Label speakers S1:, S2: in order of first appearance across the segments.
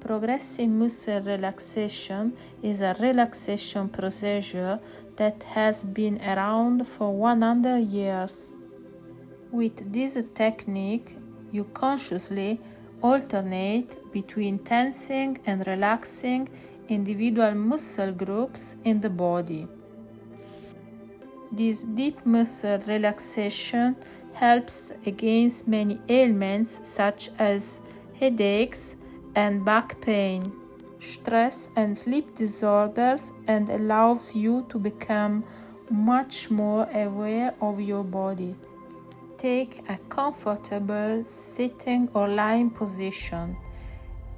S1: Progressive muscle relaxation is a relaxation procedure that has been around for 100 years. With this technique, you consciously alternate between tensing and relaxing individual muscle groups in the body. This deep muscle relaxation helps against many ailments such as headaches and back pain, stress and sleep disorders, and allows you to become much more aware of your body. Take a comfortable sitting or lying position.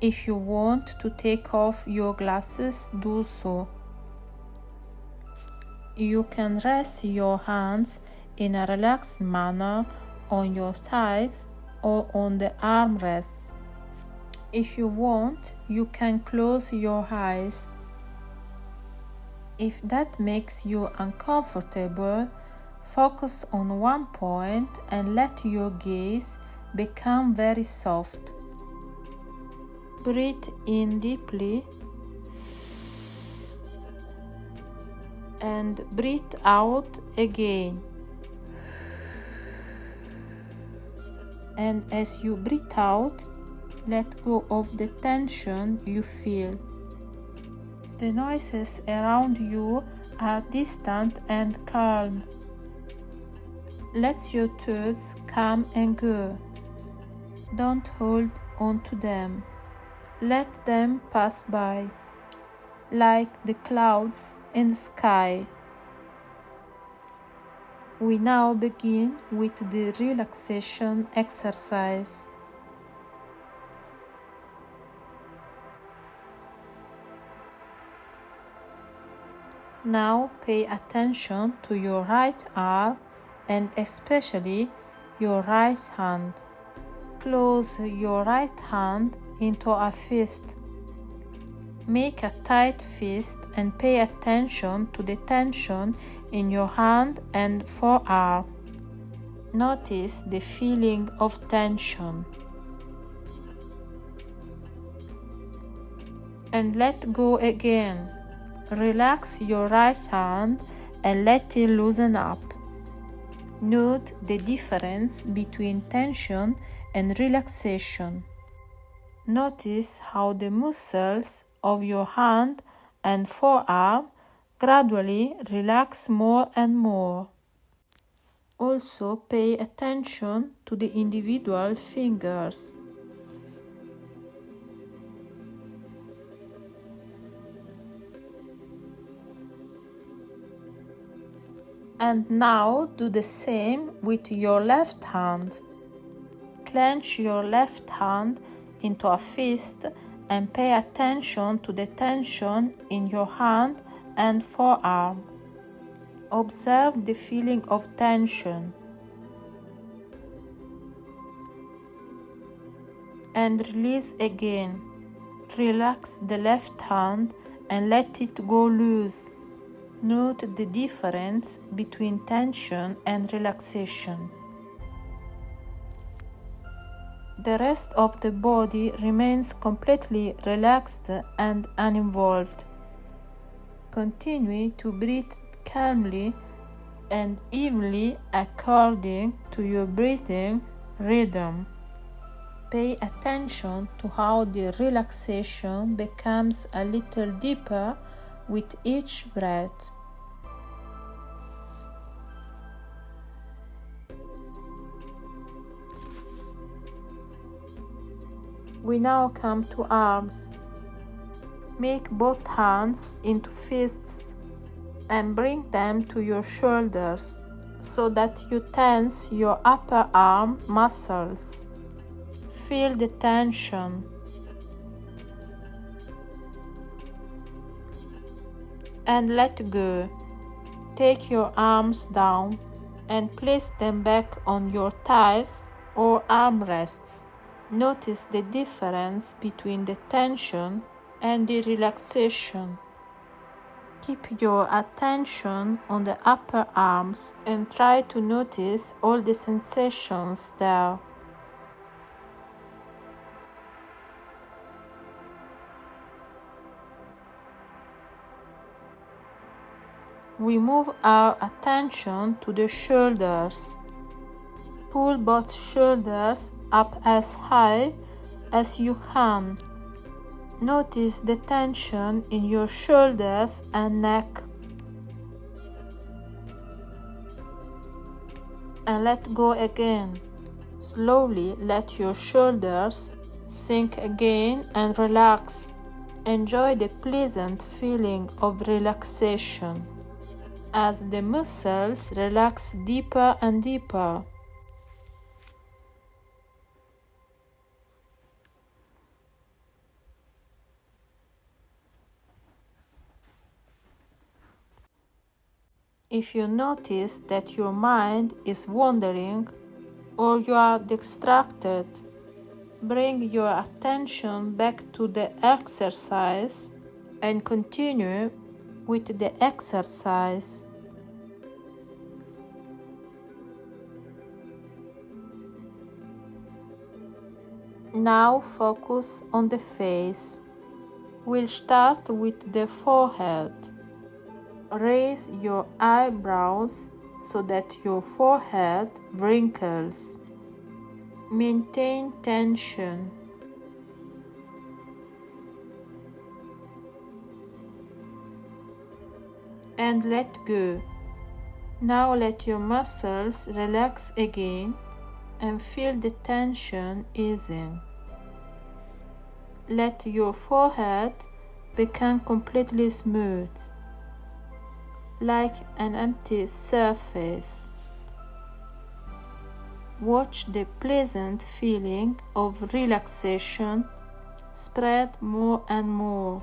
S1: If you want to take off your glasses, do so. You can rest your hands in a relaxed manner on your thighs or on the armrests. If you want, you can close your eyes. If that makes you uncomfortable, focus on one point and let your gaze become very soft. Breathe in deeply and breathe out again. And as you breathe out, let go of the tension you feel. The noises around you are distant and calm. Let your thoughts come and go. Don't hold on to them. Let them pass by, like the clouds in the sky. We now begin with the relaxation exercise. Now pay attention to your right arm and especially your right hand. Close your right hand into a fist. Make a tight fist and pay attention to the tension in your hand and forearm. Notice the feeling of tension. And let go again. Relax your right hand and let it loosen up. Note the difference between tension and relaxation. Notice how the muscles of your hand and forearm gradually relax more and more. Also pay attention to the individual fingers. And now do the same with your left hand. Clench your left hand into a fist and pay attention to the tension in your hand and forearm. Observe the feeling of tension. And release again. Relax the left hand and let it go loose. Note the difference between tension and relaxation. The rest of the body remains completely relaxed and uninvolved. Continue to breathe calmly and evenly according to your breathing rhythm. Pay attention to how the relaxation becomes a little deeper with each breath. We now come to arms. Make both hands into fists and bring them to your shoulders so that you tense your upper arm muscles. Feel the tension. And let go. Take your arms down and place them back on your thighs or armrests. Notice the difference between the tension and the relaxation. Keep your attention on the upper arms and try to notice all the sensations there. We move our attention to the shoulders. Pull both shoulders up as high as you can. Notice the tension in your shoulders and neck. And let go again. Slowly let your shoulders sink again and relax. Enjoy the pleasant feeling of relaxation as the muscles relax deeper and deeper. If you notice that your mind is wandering or you are distracted, bring your attention back to the exercise and continue with the exercise. Now focus on the face. We'll start with the forehead. Raise your eyebrows so that your forehead wrinkles. Maintain tension. And let go. Now let your muscles relax again and feel the tension easing. Let your forehead become completely smooth, like an empty surface. Watch the pleasant feeling of relaxation spread more and more.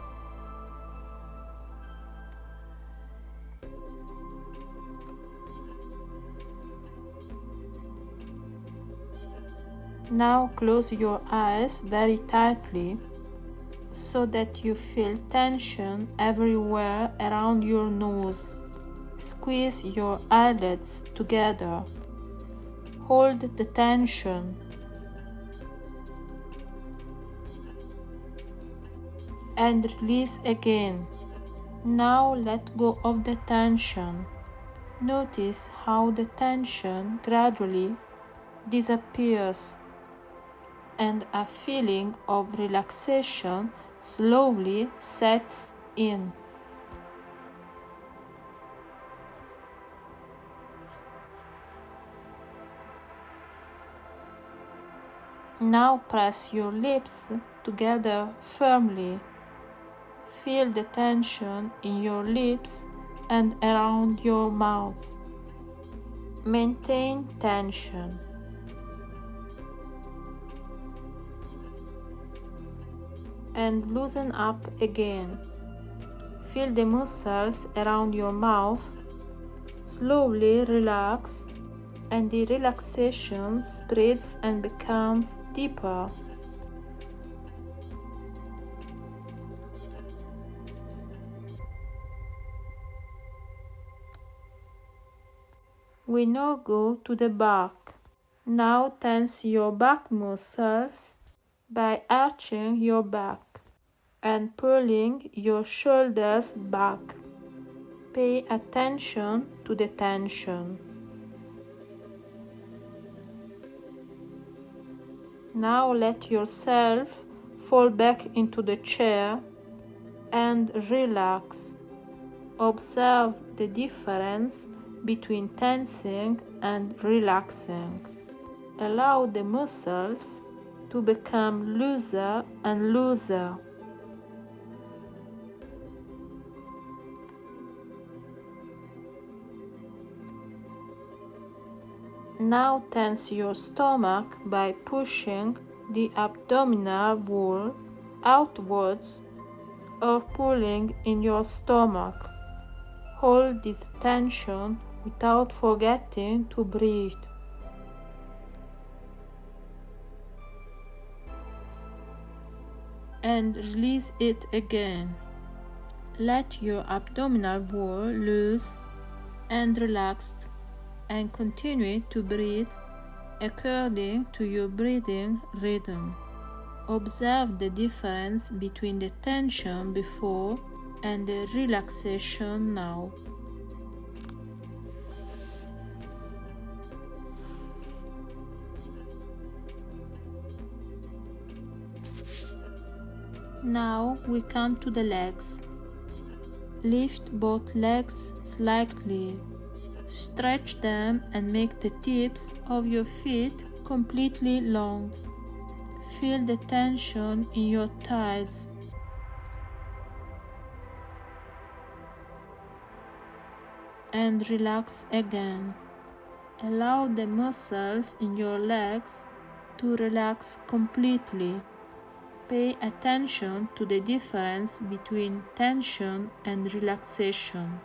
S1: Now close your eyes very tightly so that you feel tension everywhere around your nose. Squeeze your eyelids together. Hold the tension. And release again. Now let go of the tension. Notice how the tension gradually disappears and a feeling of relaxation slowly sets in. Now press your lips together firmly. Feel the tension in your lips and around your mouth. Maintain tension. And loosen up again. Feel the muscles around your mouth. Slowly relax, and the relaxation spreads and becomes deeper. We now go to the back. Now tense your back muscles by arching your back and pulling your shoulders back. Pay attention to the tension. Now let yourself fall back into the chair and relax. Observe the difference between tensing and relaxing. Allow the muscles to become looser and looser. Now tense your stomach by pushing the abdominal wall outwards or pulling in your stomach. Hold this tension without forgetting to breathe. And release it again. Let your abdominal wall loose and relaxed, and continue to breathe according to your breathing rhythm. Observe the difference between the tension before and the relaxation now. Now we come to the legs. Lift both legs slightly. Stretch them and make the tips of your feet completely long. Feel the tension in your thighs. And relax again. Allow the muscles in your legs to relax completely. Pay attention to the difference between tension and relaxation.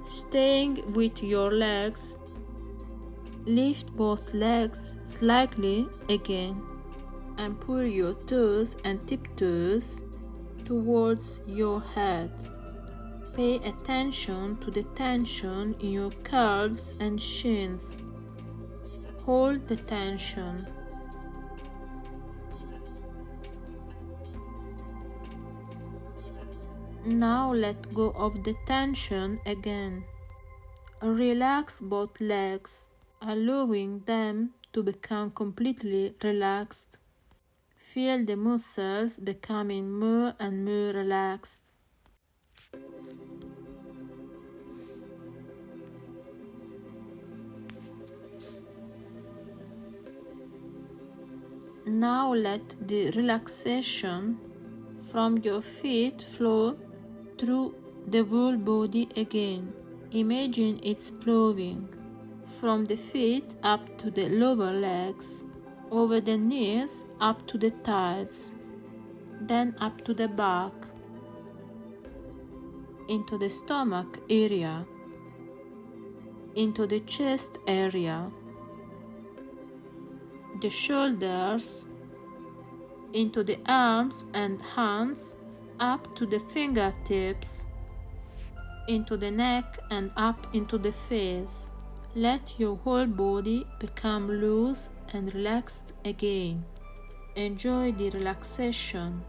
S1: Staying with your legs, lift both legs slightly again and pull your toes and tiptoes towards your head. Pay attention to the tension in your calves and shins. Hold the tension. Now let go of the tension again. Relax both legs, allowing them to become completely relaxed. Feel the muscles becoming more and more relaxed. Now let the relaxation from your feet flow through the whole body again. Imagine it's flowing from the feet up to the lower legs, over the knees up to the thighs, then up to the back, into the stomach area, into the chest area, the shoulders, into the arms and hands, up to the fingertips, into the neck and up into the face. Let your whole body become loose and relaxed again. Enjoy the relaxation.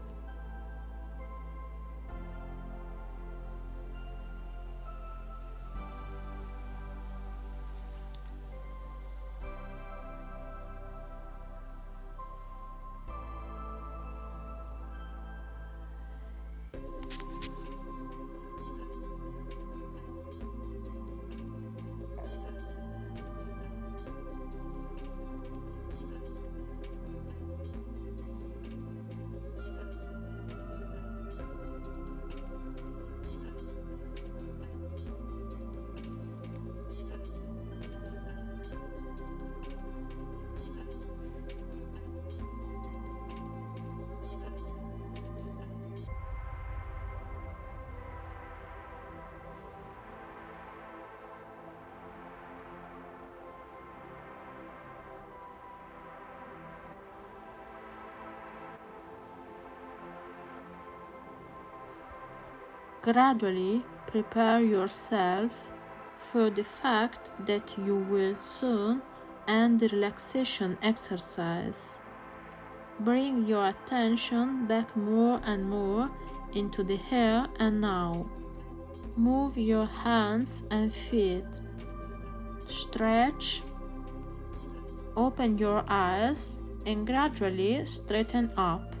S1: Gradually prepare yourself for the fact that you will soon end the relaxation exercise. Bring your attention back more and more into the here and now. Move your hands and feet. Stretch. Open your eyes and gradually straighten up.